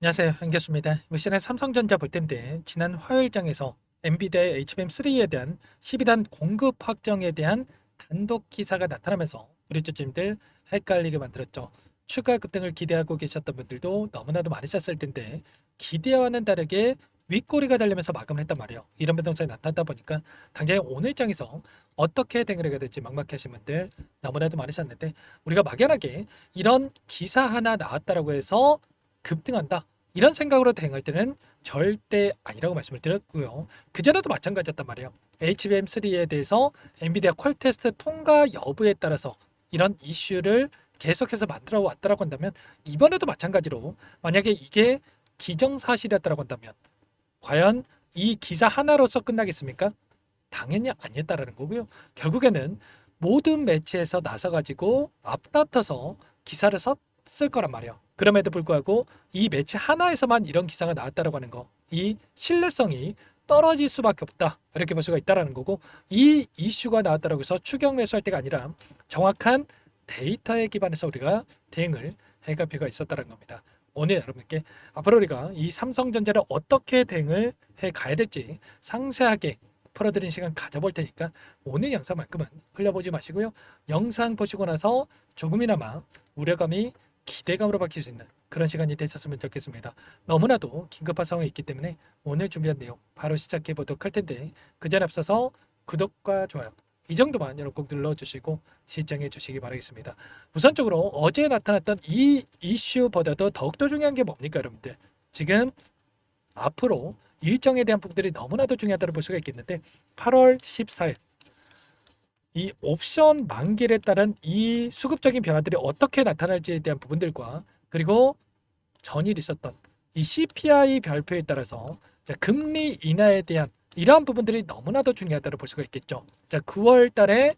안녕하세요. 한교수입니다. 이번 시간에 삼성전자 볼 텐데 지난 화요일장에서 엔비디아의 HBM3에 대한 12단 공급 확정에 대한 단독 기사가 나타나면서 우리 주주님들 헷갈리게 만들었죠. 추가 급등을 기대하고 계셨던 분들도 너무나도 많으셨을 텐데 기대와는 다르게 윗꼬리가 달리면서 마감을 했단 말이에요. 이런 변동성이 나타나다 보니까 당장 오늘장에서 어떻게 대응을 해야 될지 막막하신 분들 너무나도 많으셨는데 우리가 막연하게 이런 기사 하나 나왔다라고 해서 급등한다. 이런 생각으로 대응할 때는 절대 아니라고 말씀을 드렸고요. 그전에도 마찬가지였단 말이에요. HBM3에 대해서 엔비디아 퀄 테스트 통과 여부에 따라서 이런 이슈를 계속해서 만들어 왔다라고 한다면 이번에도 마찬가지로 만약에 이게 기정사실이었다라고 한다면 과연 이 기사 하나로서 끝나겠습니까? 당연히 아니었다라는 거고요. 결국에는 모든 매체에서 나서가지고 앞다퉈서 기사를 썼을 거란 말이에요. 그럼에도 불구하고 이 매체 하나에서만 이런 기사가 나왔다라고 하는 거, 이 신뢰성이 떨어질 수밖에 없다. 이렇게 볼 수가 있다라는 거고, 이 이슈가 나왔다라고 해서 추격 매수할 때가 아니라 정확한 데이터에 기반해서 우리가 대응을 해갈 필요가 있었다는 겁니다. 오늘 여러분께 앞으로 우리가 이 삼성전자를 어떻게 대응을 해 가야 될지 상세하게 풀어드린 시간 가져볼 테니까 오늘 영상만큼은 흘려보지 마시고요. 영상 보시고 나서 조금이나마 우려감이 기대감으로 바뀔 수 있는 그런 시간이 되셨으면 좋겠습니다. 너무나도 긴급한 상황이 있기 때문에 오늘 준비한 내용 바로 시작해 보도록 할 텐데 그 전에 앞서서 구독과 좋아요 이 정도만 여러분 꼭 눌러주시고 시청해 주시기 바라겠습니다. 우선적으로 어제 나타났던 이 이슈보다도 더욱더 중요한 게 뭡니까 여러분들? 지금 앞으로 일정에 대한 부분들이 너무나도 중요하다고 볼 수가 있겠는데 8월 14일 이 옵션 만기에 따른 이 수급적인 변화들이 어떻게 나타날지에 대한 부분들과 그리고 전일 있었던 이 CPI 발표에 따라서 금리 인하에 대한 이러한 부분들이 너무나도 중요하다고 볼 수가 있겠죠. 자, 9월 달에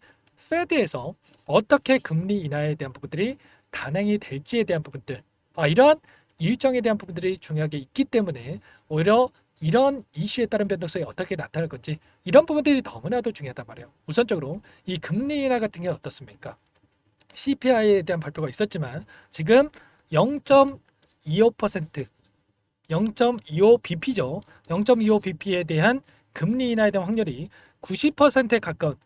페드에서 어떻게 금리 인하에 대한 부분들이 단행이 될지에 대한 부분들 이러한 일정에 대한 부분들이 중요하게 있기 때문에 오히려 이런 이슈에 따른 변동성이 어떻게 나타날 건지 이런 부분들이 너무나도 중요하단 말이에요. 우선적으로 이 금리 인하 같은 게 어떻습니까? CPI에 대한 발표가 있었지만 지금 0.25% 0.25bp죠. 0.25bp에 대한 금리 인하에 대한 확률이 90%에 가까운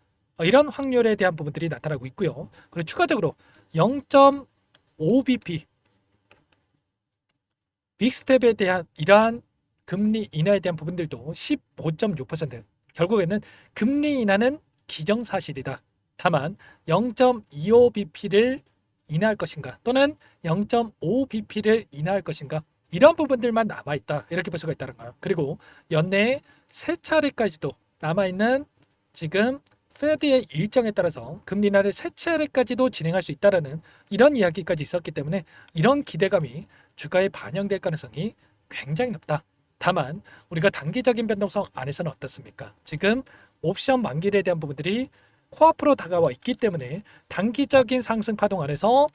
이런 확률에 대한 부분들이 나타나고 있고요. 그리고 추가적으로 0.5bp 빅스텝에 대한 이러한 금리 인하에 대한 부분들도 15.6% 결국에는 금리 인하는 기정사실이다. 다만 0.25bp를 인하할 것인가 또는 0.5bp를 인하할 것인가 이런 부분들만 남아있다 이렇게 볼 수가 있다는 거예요. 그리고 연내에 세 차례까지도 남아있는 지금 페드의 일정에 따라서 금리 인하를 세 차례까지도 진행할 수 있다라는 이런 이야기까지 있었기 때문에 이런 기대감이 주가에 반영될 가능성이 굉장히 높다. 다만 우리가 단기적인 변동성 안에서는 어떻습니까? 지금 옵션 만기에 대한 부분들이 코앞으로 다가와 있기 때문에 단기적인 상승 파동 안에서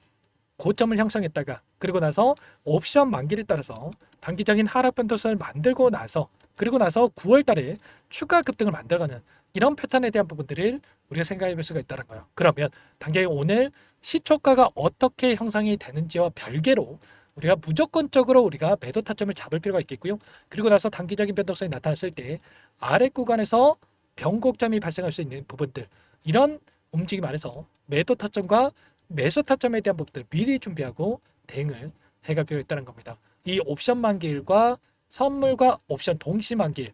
고점을 형성했다가 그리고 나서 옵션 만기를 따라서 단기적인 하락 변동성을 만들고 나서 그리고 나서 9월 달에 추가 급등을 만들어가는 이런 패턴에 대한 부분들을 우리가 생각해 볼 수가 있다는 거예요. 그러면 당장에 오늘 시초가가 어떻게 형성이 되는지와 별개로 우리가 무조건적으로 우리가 매도 타점을 잡을 필요가 있겠고요. 그리고 나서 단기적인 변동성이 나타났을 때 아래 구간에서 변곡점이 발생할 수 있는 부분들 이런 움직임 안에서 매도 타점과 매수 타점에 대한 부분들 미리 준비하고 대응을 해갈 필요가 있다는 겁니다. 이 옵션 만기일과 선물과 옵션 동시 만기일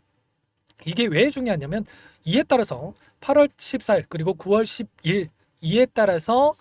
이게 왜 중요하냐면 이에 따라서 8월 14일 그리고 9월 10일 이에 따라서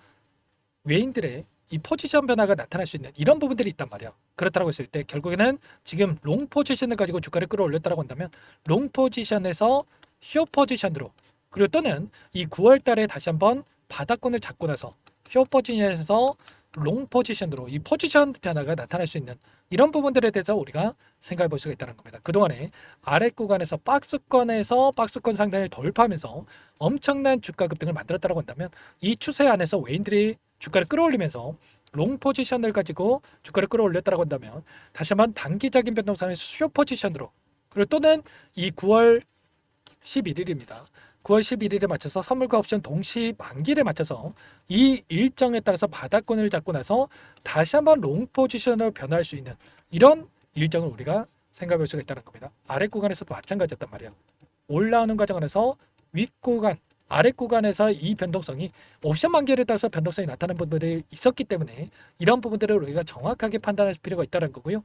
외인들의 이 포지션 변화가 나타날 수 있는 이런 부분들이 있단 말이에요. 그렇다고 했을 때 결국에는 지금 롱 포지션을 가지고 주가를 끌어올렸다고 한다면 롱 포지션에서 숏 포지션으로 그리고 또는 이 9월 달에 다시 한번 바닥권을 잡고 나서 숏 포지션에서 롱 포지션으로 이 포지션 변화가 나타날 수 있는 이런 부분들에 대해서 우리가 생각해 볼 수가 있다는 겁니다. 그동안에 아래 구간에서 박스권에서 박스권 상단을 돌파하면서 엄청난 주가 급등을 만들었다고 한다면 이 추세 안에서 외인들이 주가를 끌어올리면서 롱 포지션을 가지고 주가를 끌어올렸다고 한다면 다시 한번 단기적인 변동선의 숏 포지션으로 그리고 또는 이 9월 11일입니다. 9월 11일에 맞춰서 선물과 옵션 동시 만기를 맞춰서 이 일정에 따라서 바닥권을 잡고 나서 다시 한번 롱 포지션으로 변화할 수 있는 이런 일정을 우리가 생각해 볼 수가 있다는 겁니다. 아래 구간에서도 마찬가지였단 말이에요. 올라오는 과정 안에서 윗구간, 아래 구간에서 이 변동성이 옵션 만기를 따라서 변동성이 나타나는 부분들이 있었기 때문에 이런 부분들을 우리가 정확하게 판단할 필요가 있다는 거고요.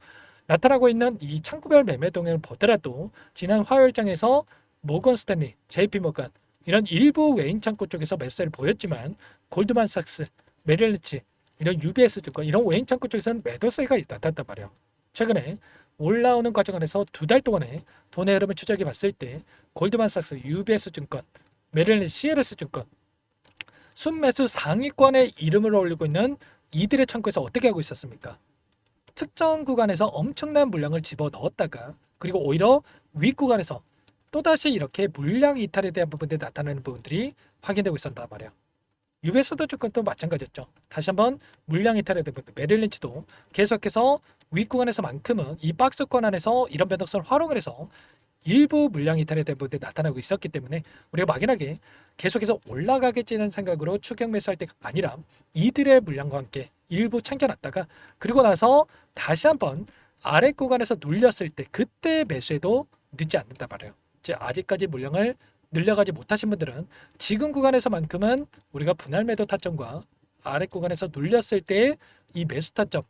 나타나고 있는 이 창구별 매매 동향을 보더라도 지난 화요일장에서 모건 스탠리, JP 모건 이런 일부 외인 창구 쪽에서 매수세를 보였지만 골드만삭스, 메릴린치 이런 UBS 증권 이런 외인 창구 쪽에서는 매도세가 나타났단 말이에요. 최근에 올라오는 과정 안에서 두 달 동안에 돈의 흐름을 추적해 봤을 때 골드만삭스, UBS 증권, 메릴린 CLS 증권 순매수 상위권에 이름을 올리고 있는 이들의 창구에서 어떻게 하고 있었습니까? 특정 구간에서 엄청난 물량을 집어넣었다가 그리고 오히려 윗구간에서 또다시 이렇게 물량 이탈에 대한 부분들이 나타나는 부분들이 확인되고 있었단 말이에요. UBS도 증권도 마찬가지였죠. 다시 한번 물량 이탈에 대한 부분, 메릴린치도 계속해서 윗구간에서만큼은 이 박스권 안에서 이런 변동성을 활용을 해서 일부 물량 이탈에 대한 부분들이 나타나고 있었기 때문에 우리가 막연하게 계속해서 올라가겠지는 생각으로 추격 매수할 때가 아니라 이들의 물량과 함께 일부 챙겨놨다가 그리고 나서 다시 한번 아래 구간에서 눌렸을 때 그때 매수해도 늦지 않는단 말이에요. 아직까지 물량을 늘려가지 못하신 분들은 지금 구간에서만큼은 우리가 분할 매도 타점과 아래 구간에서 눌렸을 때 이 매수 타점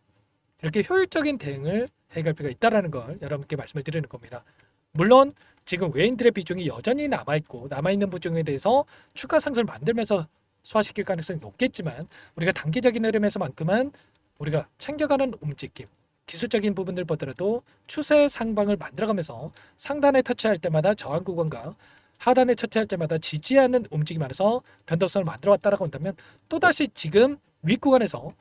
이렇게 효율적인 대응을 해갈 필요가 있다는 걸 여러분께 말씀을 드리는 겁니다. 물론 지금 외인들의 비중이 여전히 남아있고 남아있는 비중에 대해서 추가 상승을 만들면서 소화시킬 가능성이 높겠지만 우리가 단기적인 흐름에서만큼은 우리가 챙겨가는 움직임 기술적인 부분들 보더라도 추세 상방을 만들어가면서 상단에 터치할 때마다 저항 구간과 하단에 터치할 때마다 지지하는 움직임 안에서 변동성을 만들어 왔다라고 한다면 또다시 지금 윗구간에서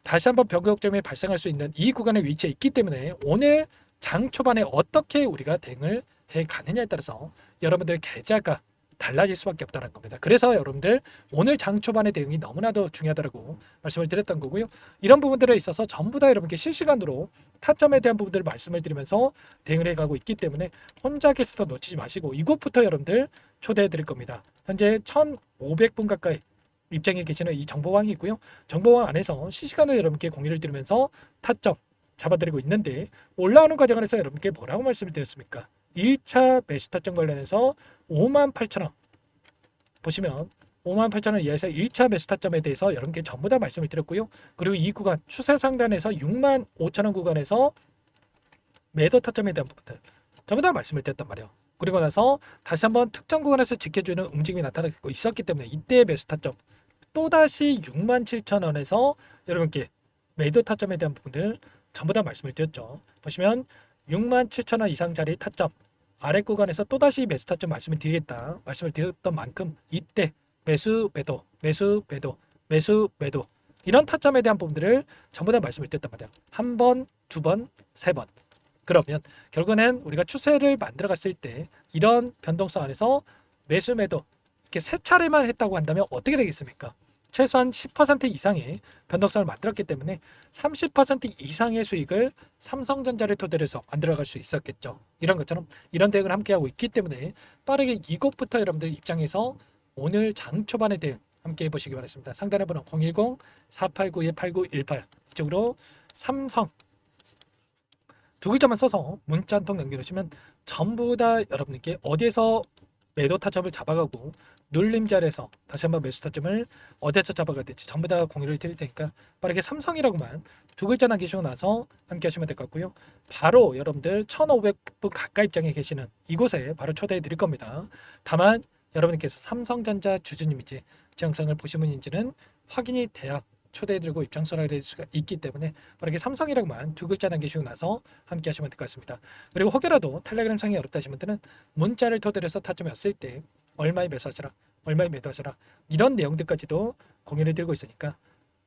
다시 한번 변곡점이 발생할 수 있는 이 구간의 위치에 있기 때문에 오늘 장 초반에 어떻게 우리가 대응을 해 가느냐에 따라서 여러분들의 계좌가 달라질 수밖에 없다는 겁니다. 그래서 여러분들 오늘 장 초반의 대응이 너무나도 중요하다고 말씀을 드렸던 거고요. 이런 부분들에 있어서 전부 다 여러분께 실시간으로 타점에 대한 부분들을 말씀을 드리면서 대응을 해가고 있기 때문에 혼자 게스트 놓치지 마시고 이곳부터 여러분들 초대해 드릴 겁니다. 현재 1,500분 가까이 입장해 계시는 이 정보왕이 있고요. 정보왕 안에서 실시간으로 여러분께 공유를 드리면서 타점 잡아드리고 있는데 올라오는 과정 안에서 여러분께 뭐라고 말씀을 드렸습니까? 1차 매수 타점 관련해서 58,000원 보시면 58,000원 이하에서 1차 매수 타점에 대해서 여러분께 전부 다 말씀을 드렸고요. 그리고 이 구간 추세 상단에서 65,000원 구간에서 매도 타점에 대한 부분들 전부 다 말씀을 드렸단 말이에요. 그리고 나서 다시 한번 특정 구간에서 지켜주는 움직임이 나타나고 있었기 때문에 이때의 매수 타점 또다시 67,000원에서 여러분께 매도 타점에 대한 부분들 전부 다 말씀을 드렸죠. 보시면 67,000원 이상짜리 타점 아래 구간에서 또다시 매수 타점 말씀을 드리겠다 말씀을 드렸던 만큼 이때 매수 매도 매수 매도 매수 매도 이런 타점에 대한 부분들을 전부 다 말씀을 드렸단 말이야. 한 번, 두 번, 세 번. 그러면 결국에는 우리가 추세를 만들어 갔을 때 이런 변동성 안에서 매수 매도 이렇게 세 차례만 했다고 한다면 어떻게 되겠습니까? 최소한 10% 이상의 변동성을 만들었기 때문에 30% 이상의 수익을 삼성전자를 토대로 해서 만들어갈 수 있었겠죠. 이런 것처럼 이런 대응을 함께하고 있기 때문에 빠르게 이곳부터 여러분들 입장에서 오늘 장 초반의 대응 함께 해보시기 바랍니다. 상단의 번호 010-489-8918 이쪽으로 삼성 두 글자만 써서 문자 한 통 남겨주시면 전부 다 여러분께 어디에서 매도 타점을 잡아가고 눌림 자리에서 다시 한번 매수 타점을 어디에서 잡아가야 될지 전부 다 공유를 드릴 테니까 빠르게 삼성이라고만 두 글자 남기시고 나서 함께 하시면 될 것 같고요. 바로 여러분들 1,500분 가까이 입장에 계시는 이곳에 바로 초대해 드릴 겁니다. 다만 여러분께서 삼성전자 주주님인지 제 영상을 보신 분인지는 확인이 돼야 초대해드리고 입장 수락을 수가 있기 때문에 빠르게 삼성이라고만 두 글자 남기시고 나서 함께 하시면 될 것 같습니다. 그리고 혹여라도 텔레그램 상이 어렵다 하시는 분들은 문자를 토대로 해서 타점이 왔을 때 얼마에 매수하시라 얼마에 매도하시라 이런 내용들까지도 공유를 드리고 있으니까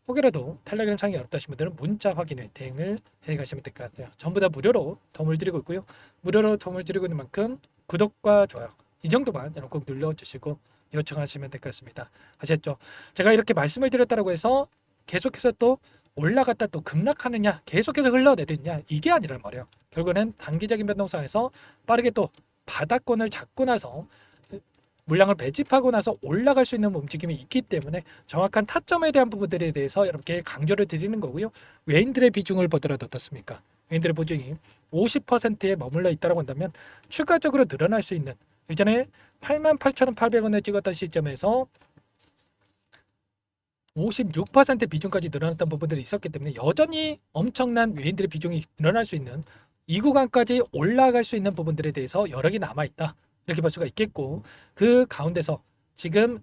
혹여라도 텔레그램 상이 어렵다 하시는 분들은 문자 확인을 대응을 해 가시면 될 것 같아요. 전부 다 무료로 도움을 드리고 있고요. 무료로 도움을 드리고 있는 만큼 구독과 좋아요 이 정도만 여러분 꼭 눌러주시고 요청하시면 될 것 같습니다. 아셨죠? 제가 이렇게 말씀을 드렸다고 해서 계속해서 또 올라갔다 또 급락하느냐 계속해서 흘러내리느냐 이게 아니란 말이에요. 결국에는 단기적인 변동성 안에서 빠르게 또 바닥권을 잡고 나서 물량을 배집하고 나서 올라갈 수 있는 움직임이 있기 때문에 정확한 타점에 대한 부분들에 대해서 여러분께 강조를 드리는 거고요. 외인들의 비중을 보더라도 어떻습니까? 외인들의 보증이 50%에 머물러 있다고 한다면 추가적으로 늘어날 수 있는, 이전에 88,800원에 찍었던 시점에서 56% 비중까지 늘어났던 부분들이 있었기 때문에 여전히 엄청난 외인들의 비중이 늘어날 수 있는 이 구간까지 올라갈 수 있는 부분들에 대해서 여력이 남아있다, 이렇게 볼 수가 있겠고, 그 가운데서 지금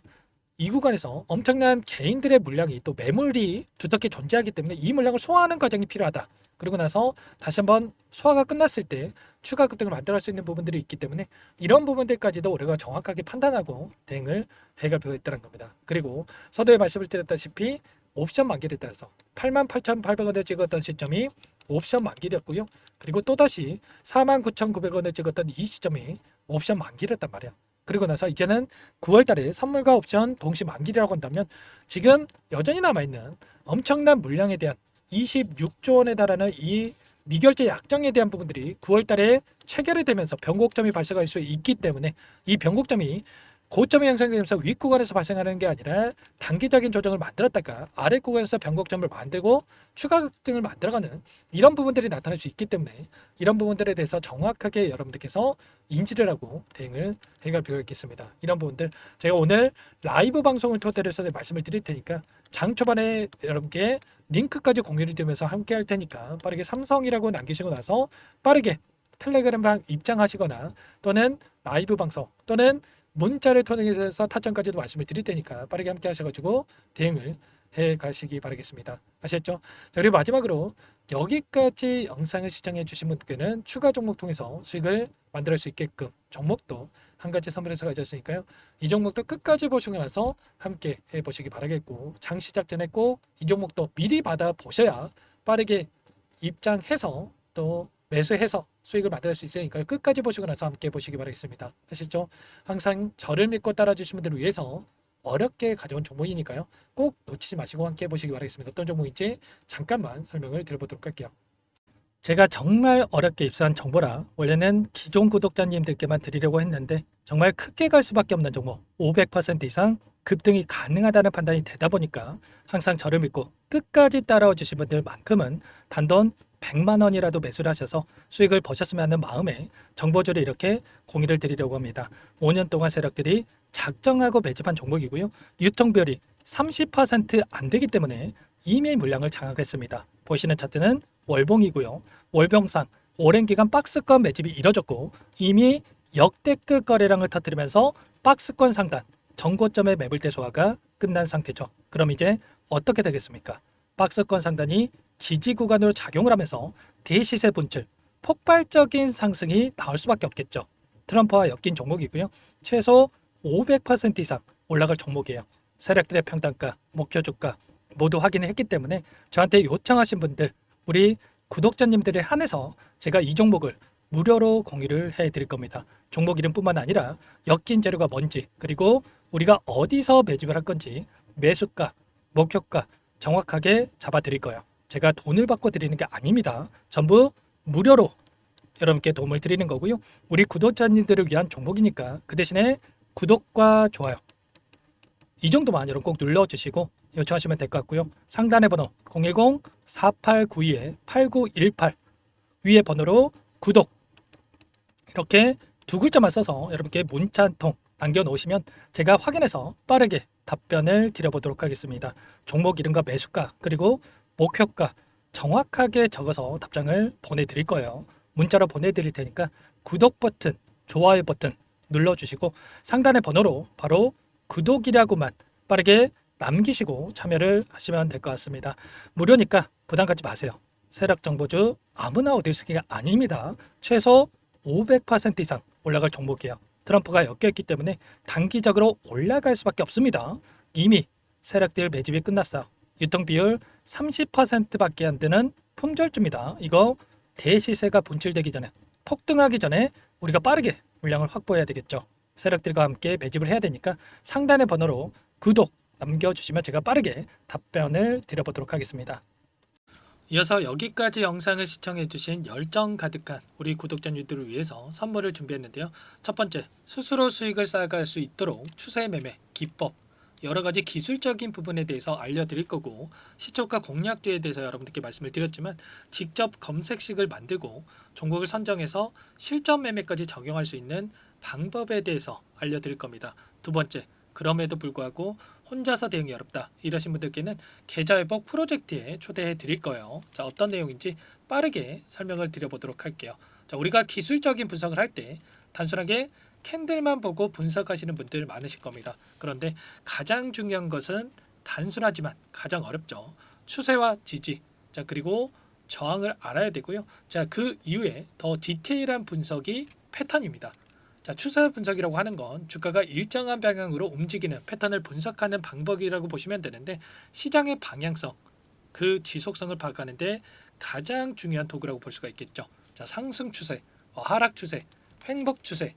이 구간에서 엄청난 개인들의 물량이 또 매물이 두텁게 존재하기 때문에 이 물량을 소화하는 과정이 필요하다. 그리고 나서 다시 한번 소화가 끝났을 때 추가 급등을 만들어갈 수 있는 부분들이 있기 때문에 이런 부분들까지도 우리가 정확하게 판단하고 대응을 해갈 필요가 있다는 겁니다. 그리고 서두에 말씀을 드렸다시피 옵션 만기에 따라서 88,800원에 찍었던 시점이 옵션 만기였고요. 그리고 또다시 49,900원에 찍었던 이 시점이 옵션 만기였단 말이야. 그리고 나서 이제는 9월 달에 선물과 옵션 동시 만기라고 한다면 지금 여전히 남아있는 엄청난 물량에 대한 26조 원에 달하는 이 미결제 약정에 대한 부분들이 9월 달에 체결이 되면서 변곡점이 발생할 수 있기 때문에 이 변곡점이 고점이 형성되면서 윗구간에서 발생하는 게 아니라 단기적인 조정을 만들었다가 아랫구간에서 변곡점을 만들고 추가 급등을 만들어가는 이런 부분들이 나타날 수 있기 때문에 이런 부분들에 대해서 정확하게 여러분들께서 인지를 하고 대응을 해갈 필요가 있겠습니다. 이런 부분들 제가 오늘 라이브 방송을 토대로 해서 말씀을 드릴 테니까 장 초반에 여러분께 링크까지 공유를 드리면서 함께 할 테니까 빠르게 삼성이라고 남기시고 나서 빠르게 텔레그램방 입장하시거나 또는 라이브 방송 또는 문자를 통해서 타점까지도 말씀을 드릴 테니까 빠르게 함께 하셔가지고 대응을 해 가시기 바라겠습니다. 아셨죠? 자, 그리고 마지막으로 여기까지 영상을 시청해 주신 분들께는 추가 종목 통해서 수익을 만들 수 있게끔 종목도 한 가지 선물해서 가졌으니까요. 이 종목도 끝까지 보시고 나서 함께 해보시기 바라겠고, 장 시작 전에 꼭 이 종목도 미리 받아 보셔야 빠르게 입장해서 또 매수해서 수익을 만들 수 있으니까 끝까지 보시고 나서 함께 보시기 바라겠습니다. 아시죠? 항상 저를 믿고 따라주신 분들을 위해서 어렵게 가져온 종목이니까요. 꼭 놓치지 마시고 함께 보시기 바라겠습니다. 어떤 종목인지 잠깐만 설명을 드려보도록 할게요. 제가 정말 어렵게 입수한 정보라 원래는 기존 구독자님들께만 드리려고 했는데 정말 크게 갈 수밖에 없는 종목, 500% 이상 급등이 가능하다는 판단이 되다 보니까 항상 저를 믿고 끝까지 따라와 주신 분들만큼은 단돈 100만 원이라도 매수를 하셔서 수익을 보셨으면 하는 마음에 정보주를 이렇게 공유를 드리려고 합니다. 5년 동안 세력들이 작정하고 매집한 종목이고요. 유통비율이 30%안 되기 때문에 이미 물량을 장악했습니다. 보시는 차트는 월봉이고요. 월봉상 오랜 기간 박스권 매집이 이뤄졌고 이미 역대급 거래량을 터뜨리면서 박스권 상단 정고점의 매물대 소화가 끝난 상태죠. 그럼 이제 어떻게 되겠습니까? 박스권 상단이 지지 구간으로 작용을 하면서 대시세 분출, 폭발적인 상승이 나올 수밖에 없겠죠. 트럼프와 엮인 종목이고요. 최소 500% 이상 올라갈 종목이에요. 세력들의 평단가, 목표 주가 모두 확인을 했기 때문에 저한테 요청하신 분들, 우리 구독자님들에 한해서 제가 이 종목을 무료로 공유를 해드릴 겁니다. 종목 이름뿐만 아니라 엮인 재료가 뭔지, 그리고 우리가 어디서 매집을 할 건지 매수가, 목표가 정확하게 잡아드릴 거예요. 제가 돈을 받고 드리는 게 아닙니다. 전부 무료로 여러분께 도움을 드리는 거고요. 우리 구독자님들을 위한 종목이니까 그 대신에 구독과 좋아요 이 정도만 여러분 꼭 눌러주시고 요청하시면 될 것 같고요. 상단의 번호 010-4892-8918 위에 번호로 구독 이렇게 두 글자만 써서 여러분께 문자 한 통 남겨놓으시면 제가 확인해서 빠르게 답변을 드려보도록 하겠습니다. 종목 이름과 매수가 그리고 목표가 정확하게 적어서 답장을 보내드릴 거예요. 문자로 보내드릴 테니까 구독 버튼, 좋아요 버튼 눌러주시고 상단의 번호로 바로 구독이라고만 빠르게 남기시고 참여를 하시면 될 것 같습니다. 무료니까 부담 갖지 마세요. 세력정보주 아무나 얻을 수 있는 게 아닙니다. 최소 500% 이상 올라갈 종목이에요. 트럼프가 엮여있기 때문에 단기적으로 올라갈 수밖에 없습니다. 이미 세력들 매집이 끝났어요. 유통비율 30%밖에 안 되는 품절주입니다. 이거 대시세가 분출되기 전에 폭등하기 전에 우리가 빠르게 물량을 확보해야 되겠죠. 세력들과 함께 매집을 해야 되니까 상단의 번호로 구독 남겨주시면 제가 빠르게 답변을 드려보도록 하겠습니다. 이어서 여기까지 영상을 시청해주신 열정 가득한 우리 구독자님들을 위해서 선물을 준비했는데요. 첫 번째, 스스로 수익을 쌓아갈 수 있도록 추세 매매 기법 여러 가지 기술적인 부분에 대해서 알려드릴 거고 시초가 공략주에 대해서 여러분들께 말씀을 드렸지만 직접 검색식을 만들고 종목을 선정해서 실전 매매까지 적용할 수 있는 방법에 대해서 알려드릴 겁니다. 두 번째, 그럼에도 불구하고 혼자서 대응이 어렵다 이러신 분들께는 계좌회복 프로젝트에 초대해 드릴 거예요. 자, 어떤 내용인지 빠르게 설명을 드려보도록 할게요. 자, 우리가 기술적인 분석을 할 때 단순하게 캔들만 보고 분석하시는 분들 많으실 겁니다. 그런데 가장 중요한 것은 단순하지만 가장 어렵죠. 추세와 지지, 자 그리고 저항을 알아야 되고요. 자, 그 이후에 더 디테일한 분석이 패턴입니다. 자, 추세 분석이라고 하는 건 주가가 일정한 방향으로 움직이는 패턴을 분석하는 방법이라고 보시면 되는데 시장의 방향성, 그 지속성을 파악하는데 가장 중요한 도구라고 볼 수가 있겠죠. 자, 상승 추세, 하락 추세, 횡복 추세,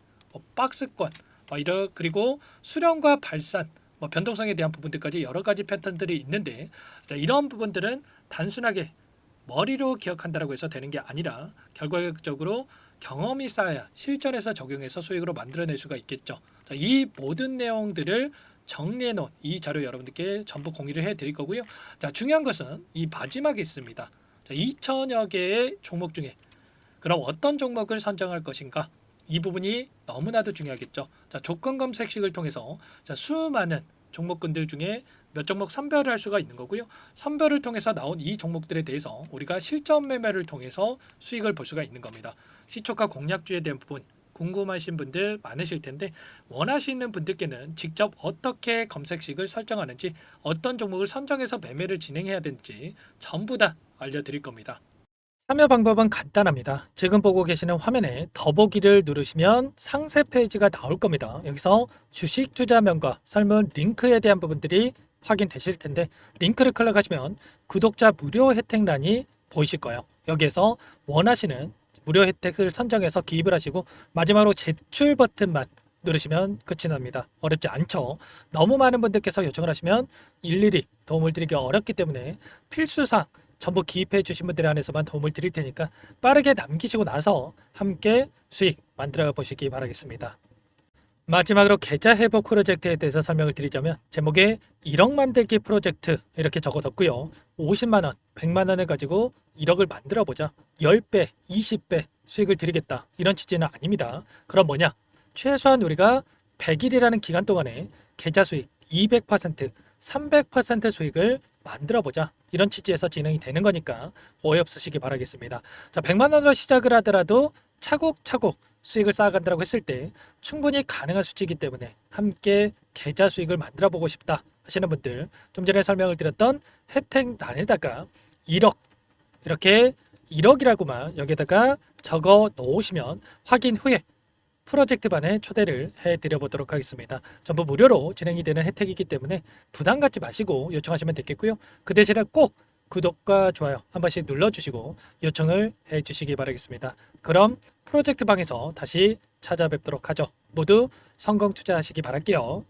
박스권, 그리고 수렴과 발산, 변동성에 대한 부분들까지 여러 가지 패턴들이 있는데 자, 이런 부분들은 단순하게 머리로 기억한다라고 해서 되는 게 아니라 결과적으로 경험이 쌓아야 실전에서 적용해서 수익으로 만들어낼 수가 있겠죠. 자, 이 모든 내용들을 정리해 놓은 이 자료 여러분들께 전부 공유를 해 드릴 거고요. 자, 중요한 것은 이 마지막에 있습니다. 자, 2천여 개의 종목 중에 그럼 어떤 종목을 선정할 것인가? 이 부분이 너무나도 중요하겠죠. 자, 조건 검색식을 통해서 자, 수많은 종목군들 중에 몇 종목 선별을 할 수가 있는 거고요. 선별을 통해서 나온 이 종목들에 대해서 우리가 실전 매매를 통해서 수익을 볼 수가 있는 겁니다. 시초가 공략주에 대한 부분 궁금하신 분들 많으실 텐데 원하시는 분들께는 직접 어떻게 검색식을 설정하는지 어떤 종목을 선정해서 매매를 진행해야 되는지 전부 다 알려드릴 겁니다. 참여 방법은 간단합니다. 지금 보고 계시는 화면에 더보기를 누르시면 상세 페이지가 나올 겁니다. 여기서 주식 투자명과 설문 링크에 대한 부분들이 확인되실 텐데 링크를 클릭하시면 구독자 무료 혜택란이 보이실 거예요. 여기에서 원하시는 무료 혜택을 선정해서 기입을 하시고 마지막으로 제출 버튼만 누르시면 끝이 납니다. 어렵지 않죠? 너무 많은 분들께서 요청을 하시면 일일이 도움을 드리기 어렵기 때문에 필수상 전부 기입해 주신 분들에 한해서만 도움을 드릴 테니까 빠르게 남기시고 나서 함께 수익 만들어 보시기 바라겠습니다. 마지막으로 계좌 회복 프로젝트에 대해서 설명을 드리자면 제목에 1억 만들기 프로젝트 이렇게 적어뒀고요. 50만 원, 100만 원을 가지고 1억을 만들어 보자. 10배, 20배 수익을 드리겠다. 이런 취지는 아닙니다. 그럼 뭐냐? 최소한 우리가 100일이라는 기간 동안에 계좌 수익 200%, 300% 수익을 만들어 보자. 이런 취지에서 진행이 되는 거니까 오해 없으시기 바라겠습니다. 자, 100만 원으로 시작을 하더라도 차곡차곡 수익을 쌓아간다고 했을 때 충분히 가능한 수치이기 때문에 함께 계좌 수익을 만들어 보고 싶다 하시는 분들 좀 전에 설명을 드렸던 혜택란에다가 1억 이렇게 1억이라고만 여기다가 적어 놓으시면 확인 후에 프로젝트 반에 초대를 해드려 보도록 하겠습니다. 전부 무료로 진행이 되는 혜택이기 때문에 부담 갖지 마시고 요청하시면 되겠고요. 그 대신에 꼭 구독과 좋아요 한 번씩 눌러주시고 요청을 해주시기 바라겠습니다. 그럼 프로젝트 방에서 다시 찾아뵙도록 하죠. 모두 성공 투자하시기 바랄게요.